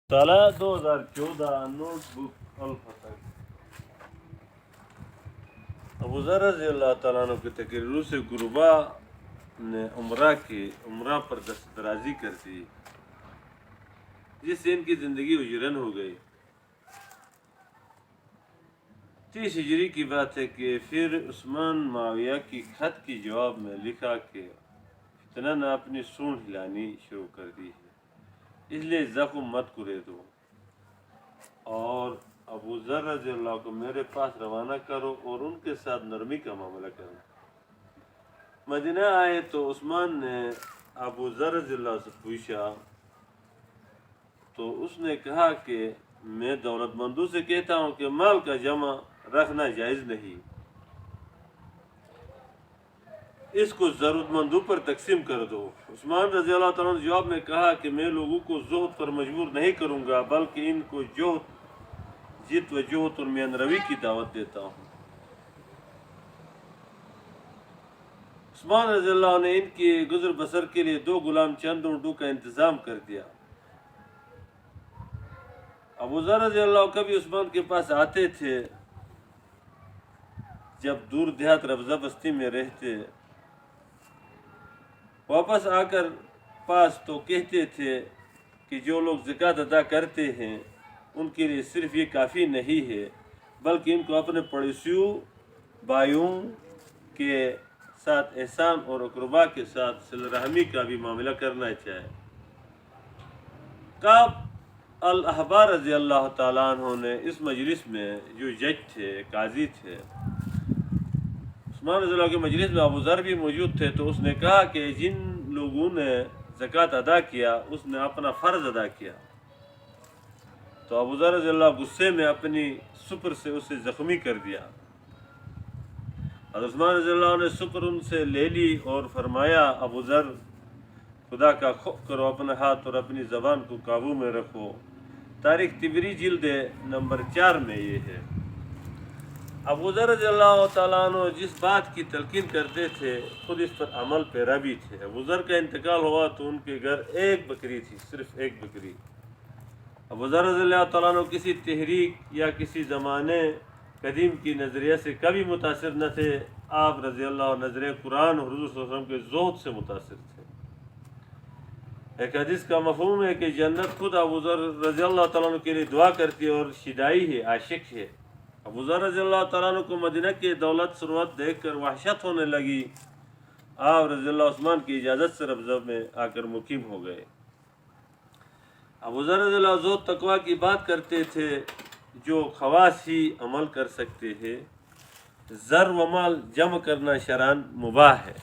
سالہ 2014 note book الفتح۔ ابو ذر رضی اللہ تعالیٰ عنہ کی تقریر سے غربا نے عمرہ پر دست درازی کر دی، جس سے ان کی زندگی اجرن ہو گئی۔ 30 ہجری کی بات ہے کہ پھر عثمان معاویہ کی خط کی جواب میں لکھا کہ فتنہ نے اپنی سونڈ ہلانی شروع کر دی ہے، اس لیے زخم مت کریدو اور ابو ذر رضی اللہ کو میرے پاس روانہ کرو اور ان کے ساتھ نرمی کا معاملہ کرو۔ مدینہ آئے تو عثمان نے ابو ذر رضی اللہ سے پوچھا تو اس نے کہا کہ میں دولت مندوں سے کہتا ہوں کہ مال کا جمع رکھنا جائز نہیں، اس کو ضرورت مندوں پر تقسیم کر دو۔ عثمان رضی اللہ تعالیٰ نے جواب میں کہا کہ میں لوگوں کو زہد پر مجبور نہیں کروں گا، بلکہ ان کو جت و جہد اور میان روی کی دعوت دیتا ہوں۔ عثمان رضی اللہ نے ان کی گزر بسر کے لیے 2 غلام چند اونٹوں کا انتظام کر دیا۔ ابو ذر رضی اللہ کبھی عثمان کے پاس آتے تھے جب دور دیہات ربضہ بستی میں رہتے، واپس آ کر پاس تو کہتے تھے کہ جو لوگ زکوٰۃ ادا کرتے ہیں ان کے لیے صرف یہ کافی نہیں ہے، بلکہ ان کو اپنے پڑوسیوں بھائیوں کے ساتھ احسان اور اقربا کے ساتھ صلہ رحمی کا بھی معاملہ کرنا چاہیے۔ کعب الاحبار رضی اللہ تعالیٰ عنہ نے اس مجلس میں جو جج تھے، قاضی تھے، عثمان رضی اللہ کے مجلس میں ابو ذر بھی موجود تھے، تو اس نے کہا کہ جن لوگوں نے زکوٰۃ ادا کیا اس نے اپنا فرض ادا کیا۔ تو ابو ذر رضی اللہ غصے میں اپنی سپر سے اسے زخمی کر دیا۔ حضرت عثمان رضی اللہ نے سپر ان سے لے لی اور فرمایا، ابو ذر خدا کا خوف کرو، اپنا ہاتھ اور اپنی زبان کو قابو میں رکھو۔ تاریخ طبری جلد نمبر 4 میں یہ ہے۔ ابو ذر رضی اللہ تعالیٰ عنہ جس بات کی تلقین کرتے تھے خود اس پر عمل پیرا بھی تھے۔ ابو ذر کا انتقال ہوا تو ان کے گھر ایک بکری تھی، صرف ایک بکری۔ ابو ذر رضی اللہ تعالیٰ عنہ کسی تحریک یا کسی زمانے قدیم کی نظریہ سے کبھی متاثر نہ تھے، آپ رضی اللہ عنہ نظریہ قرآن اور حضور صلی اللہ علیہ وسلم کے زہد سے متاثر تھے۔ ایک حدیث کا مفہوم ہے کہ جنت خود ابو ذر رضی اللہ تعالیٰ عنہ کے لیے دعا کرتی ہے اور شدائی ہے، عاشق ہے۔ ابو ذر رضی اللہ تعالیٰ عنہ کو مدینہ کی دولت ثروت دیکھ کر وحشت ہونے لگی۔ آپ رضی اللہ عثمان کی اجازت سے ربضہ میں آ کر مقیم ہو گئے۔ ابو ذر رضی اللہ زہد تقویٰ کی بات کرتے تھے جو خواص ہی عمل کر سکتے ہیں۔ زر و مال جمع کرنا شرعاً مباح ہے۔